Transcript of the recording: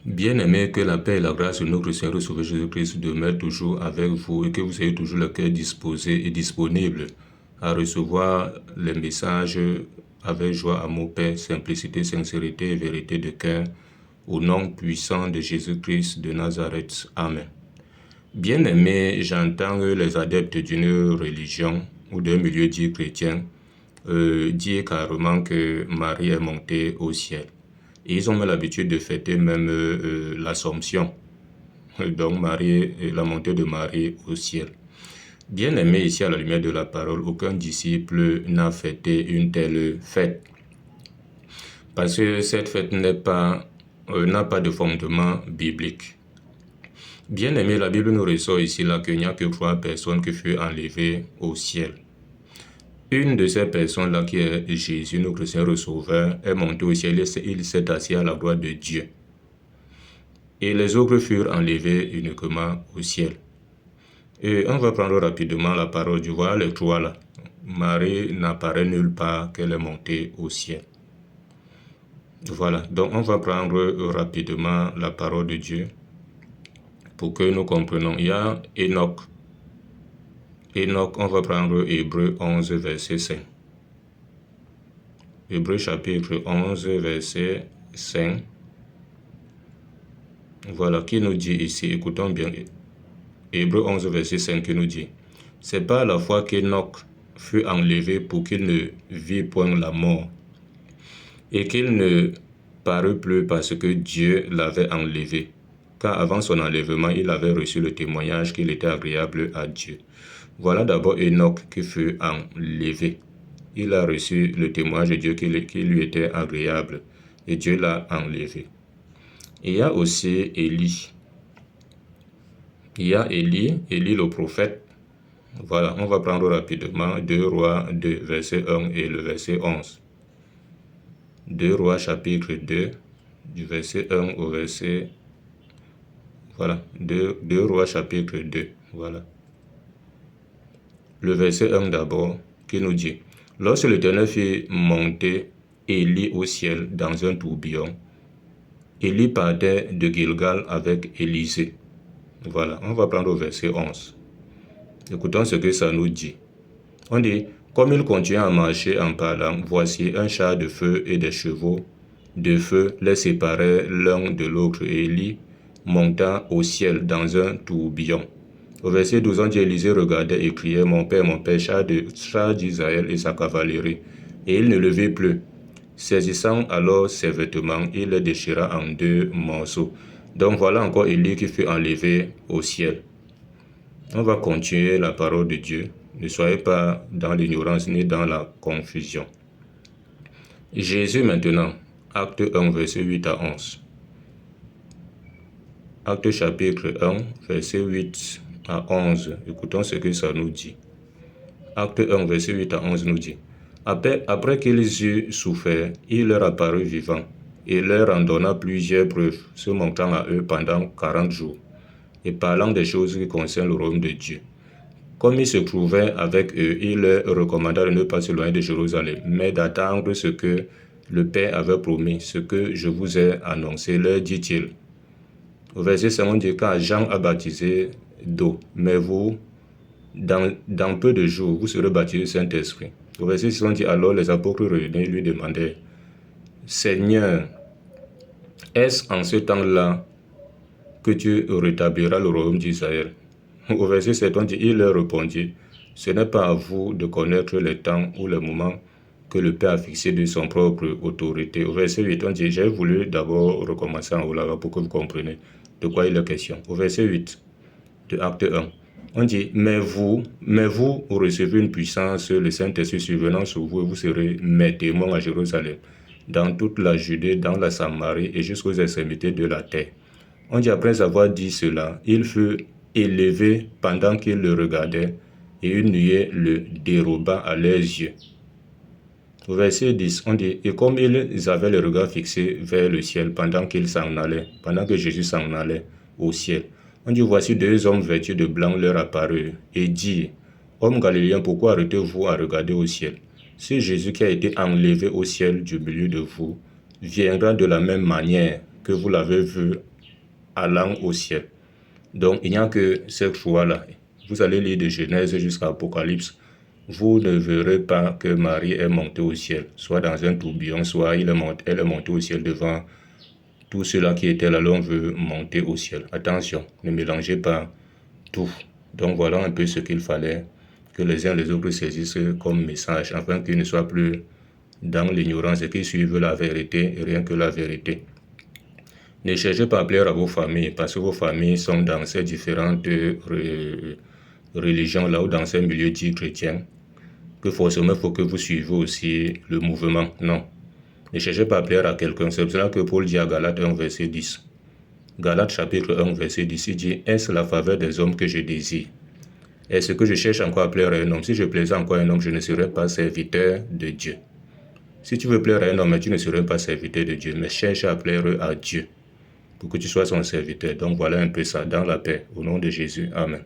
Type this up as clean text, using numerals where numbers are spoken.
Bien-aimés, que la paix et la grâce de notre Seigneur et Sauveur Jésus-Christ demeurent toujours avec vous et que vous ayez toujours le cœur disposé et disponible à recevoir les messages avec joie, amour, paix, simplicité, sincérité et vérité de cœur, au nom puissant de Jésus-Christ de Nazareth. Amen. Bien-aimés, j'entends les adeptes d'une religion ou d'un milieu dit chrétien dire carrément que Marie est montée au ciel. Et ils ont même l'habitude de fêter même l'Assomption. Donc Marie, la montée de Marie au ciel. Bien aimé, ici à la lumière de la parole, aucun disciple n'a fêté une telle fête. Parce que cette fête n'a pas de fondement biblique. Bien aimé, la Bible nous ressort ici là qu'il n'y a que 3 personnes qui furent enlevées au ciel. Une de ces personnes-là, qui est Jésus, notre Seigneur Sauveur, est monté au ciel, il s'est assis à la droite de Dieu. Et les autres furent enlevés uniquement au ciel. Et on va prendre rapidement la parole du voilà, les 3 là. Marie n'apparaît nulle part qu'elle est montée au ciel. Voilà, donc on va prendre rapidement la parole de Dieu pour que nous comprenions. Il y a Enoch. Enoch, on va prendre Hébreux 11, verset 5. Hébreux chapitre 11, verset 5. Voilà, qui nous dit ici, écoutons bien. Hébreux 11, verset 5 qui nous dit: c'est pas la fois qu'Enoch fut enlevé pour qu'il ne vit point la mort, et qu'il ne parut plus parce que Dieu l'avait enlevé, car avant son enlèvement, il avait reçu le témoignage qu'il était agréable à Dieu. Voilà d'abord Enoch qui fut enlevé. Il a reçu le témoignage de Dieu qui lui était agréable, et Dieu l'a enlevé. Il y a aussi Élie. Il y a Élie le prophète. Voilà, on va prendre rapidement 2 Rois 2, verset 1 et le verset 11. 2 Rois chapitre 2, du verset 1 au verset... Voilà, 2 Rois chapitre 2, voilà. Le verset 1 d'abord, qui nous dit: lorsque l'Éternel fit monter Élie au ciel dans un tourbillon, Élie partait de Gilgal avec Élisée. Voilà, on va prendre au verset 11. Écoutons ce que ça nous dit. On dit: comme il continuait à marcher en parlant, voici un char de feu et des chevaux de feu les séparaient l'un de l'autre, et Élie monta au ciel dans un tourbillon. Au verset 12, on dit: Élisée regardait et criait: mon père, char d'Israël et sa cavalerie. Et il ne le vit plus. Saisissant alors ses vêtements, il les déchira en 2 morceaux. Donc voilà encore Élie qui fut enlevé au ciel. On va continuer la parole de Dieu. Ne soyez pas dans l'ignorance ni dans la confusion. Jésus maintenant, acte 1, verset 8 à 11. Acte chapitre 1, verset 8 à 11. Écoutons ce que ça nous dit. Acte 1, verset 8 à 11 nous dit: Après qu'ils eurent souffert, il leur apparut vivant, et leur en donna plusieurs preuves, se montrant à eux pendant 40 jours, et parlant des choses qui concernent le royaume de Dieu. Comme il se trouvait avec eux, il leur recommanda de ne pas s'éloigner de Jérusalem, mais d'attendre ce que le Père avait promis, ce que je vous ai annoncé, leur dit-il. Au verset 5, on dit: car Jean a baptisé d'eau, mais vous, dans peu de jours, vous serez baptisés du Saint-Esprit. Au verset 6, on dit: alors les apôtres réunis lui demandaient: Seigneur, est-ce en ce temps-là que tu rétabliras le royaume d'Israël? Au verset 7, on dit: il leur répondit: ce n'est pas à vous de connaître les temps ou les moments que le Père a fixé de son propre autorité. Au verset 8, on dit: j'ai voulu d'abord recommencer en haut là pour que vous compreniez de quoi il est question. Au verset 8 de acte 1, on dit: mais vous recevez une puissance, le Saint-Esprit survenant sur vous, et vous serez mes témoins à Jérusalem, dans toute la Judée, dans la Samarie et jusqu'aux extrémités de la terre. On dit: après avoir dit cela, il fut élevé pendant qu'ils le regardaient, et une nuée le déroba à leurs yeux. Au verset 10, on dit: et comme ils avaient le regard fixé vers le ciel pendant qu'ils s'en allaient, pendant que Jésus s'en allait au ciel, on dit: voici 2 hommes vêtus de blanc leur apparurent, et dit: hommes galiléens, pourquoi arrêtez-vous à regarder au ciel? Si Jésus qui a été enlevé au ciel du milieu de vous viendra de la même manière que vous l'avez vu allant au ciel. Donc, il n'y a que ce choix-là. Vous allez lire de Genèse jusqu'à Apocalypse. Vous ne verrez pas que Marie est montée au ciel, soit dans un tourbillon, soit elle est montée au ciel devant tous ceux-là qui étaient là. L'on veut monter au ciel. Attention, ne mélangez pas tout. Donc, voilà un peu ce qu'il fallait que les uns les autres saisissent comme message, afin qu'ils ne soient plus dans l'ignorance et qu'ils suivent la vérité et rien que la vérité. Ne cherchez pas à plaire à vos familles, parce que vos familles sont dans ces différentes religions-là ou dans ces milieux dits chrétiens, que forcément il faut que vous suivez aussi le mouvement. Non. Ne cherchez pas à plaire à quelqu'un. C'est pour cela que Paul dit à Galates 1, verset 10. Galates chapitre 1, verset 10, il dit « Est-ce la faveur des hommes que je désire? Est-ce que je cherche encore à plaire à un homme? Si je plaisais encore à un homme, je ne serais pas serviteur de Dieu. » Si tu veux plaire à un homme, tu ne serais pas serviteur de Dieu, mais cherche à plaire à Dieu pour que tu sois son serviteur. Donc voilà un peu ça, dans la paix. Au nom de Jésus. Amen.